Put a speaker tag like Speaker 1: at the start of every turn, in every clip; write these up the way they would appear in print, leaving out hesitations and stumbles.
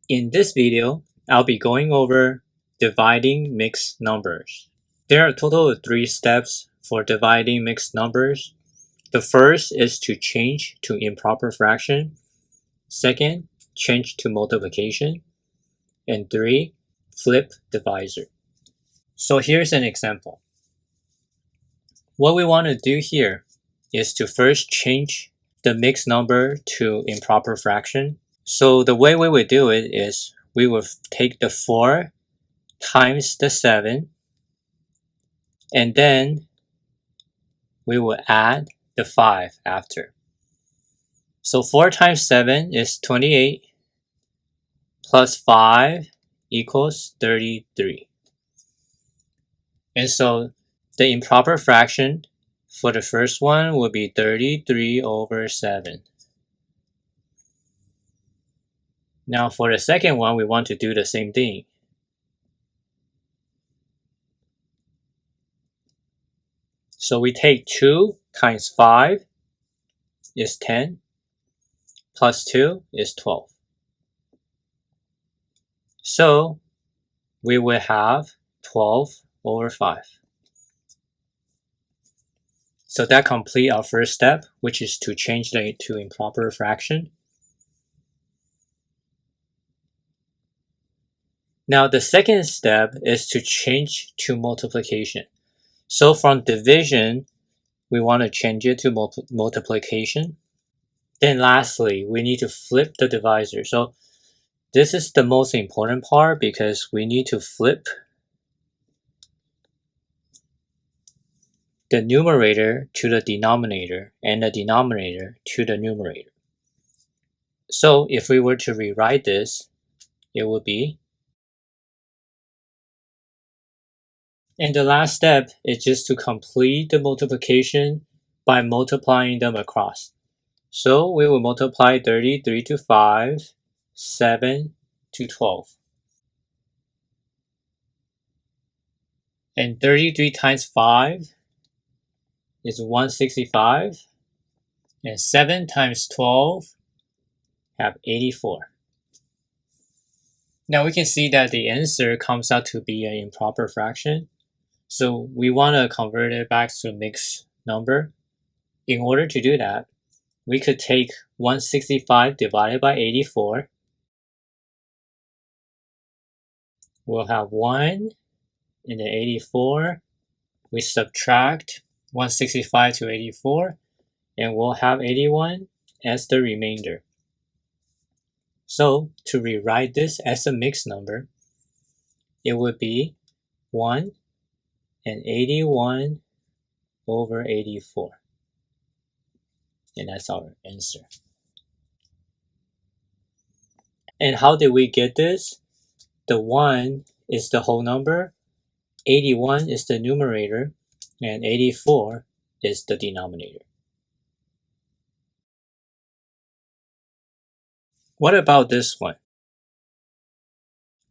Speaker 1: In this video, I'll be going over dividing mixed numbers. There are a total of 3 steps for dividing mixed numbers. The first is to change to improper fraction. Second, change to multiplication. And 3, flip divisor. So here's an example. What we want to do here is to first change the mixed number to improper fraction. So the way we would do it is we would take the 4 times the 7, and then we will add the 5 after. So 4 times 7 is 28, plus 5 equals 33. And so the improper fraction for the first one will be 33 over 7. Now for the second one, we want to do the same thing. So we take 2 times 5 is 10, plus 2 is 12. So we will have 12 over 5. So that completes our first step, which is to change it to improper fraction. Now the second step is to change to multiplication. So from division, we want to change it to multiplication. Then lastly, we need to flip the divisor. So this is the most important part because we need to flip the numerator to the denominator and the denominator to the numerator. So if we were to rewrite this, it would be, and the last step is just to complete the multiplication by multiplying them across. So we will multiply 33 to 5, 7 to 12. And 33 times 5 is 165. And 7 times 12 have 84. Now we can see that the answer comes out to be an improper fraction. So we want to convert it back to a mixed number. In order to do that, we could take 165 divided by 84. We'll have 1 and then 84. We subtract 165 to 84, and we'll have 81 as the remainder. So to rewrite this as a mixed number, it would be 1 and 81 over 84. And that's our answer. And how did we get this? The 1 is the whole number, 81 is the numerator, and 84 is the denominator. What about this one?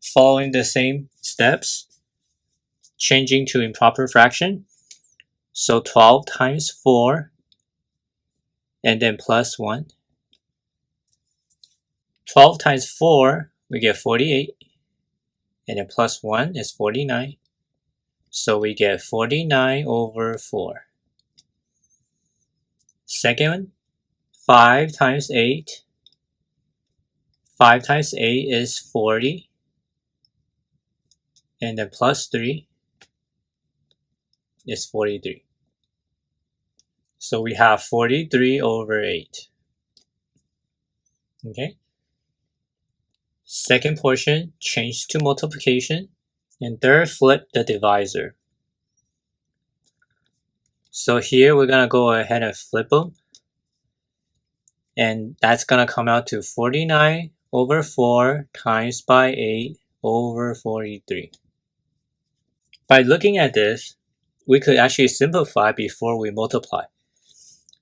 Speaker 1: Following the same steps, changing to improper fraction. So 12 times 4, and then plus 1. 12 times 4, we get 48, and then plus 1 is 49. So we get 49 over 4. Second, 5 times 8. 5 times 8 is 40. And then plus 3 is 43. So we have 43 over 8. Okay. Second portion, change to multiplication. And third, flip the divisor. So here we're going to go ahead and flip them. And that's going to come out to 49 over 4 times by 8 over 43. By looking at this, we could actually simplify before we multiply.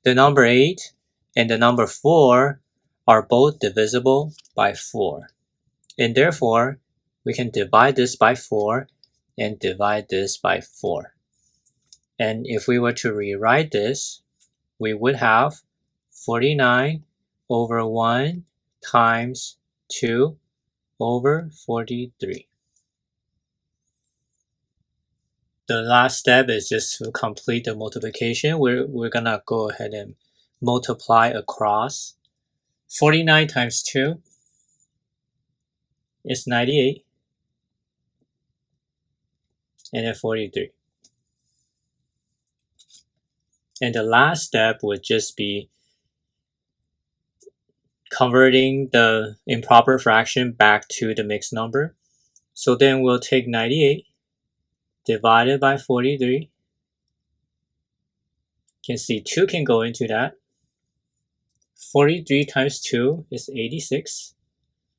Speaker 1: The number 8 and the number 4 are both divisible by 4. And therefore, we can divide this by 4 and divide this by 4. And if we were to rewrite this, we would have 49 over 1 times 2 over 43. The last step is just to complete the multiplication. We're gonna go ahead and multiply across. 49 times 2 is 98, and then 43. And the last step would just be converting the improper fraction back to the mixed number. So then we'll take 98 divided by 43. You can see 2 can go into that. 43 times 2 is 86.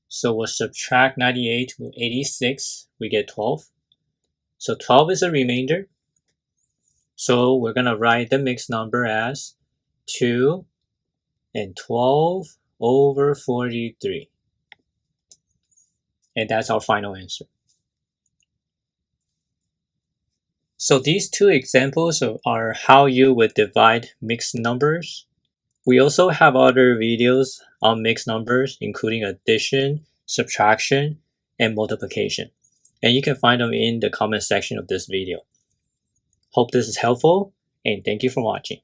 Speaker 1: So we'll subtract 98 with 86. We get 12. So 12 is a remainder. So we're going to write the mixed number as 2 and 12 over 43. And that's our final answer. So these two examples are how you would divide mixed numbers. We also have other videos on mixed numbers, including addition, subtraction, and multiplication. And you can find them in the comment section of this video. Hope this is helpful, and thank you for watching.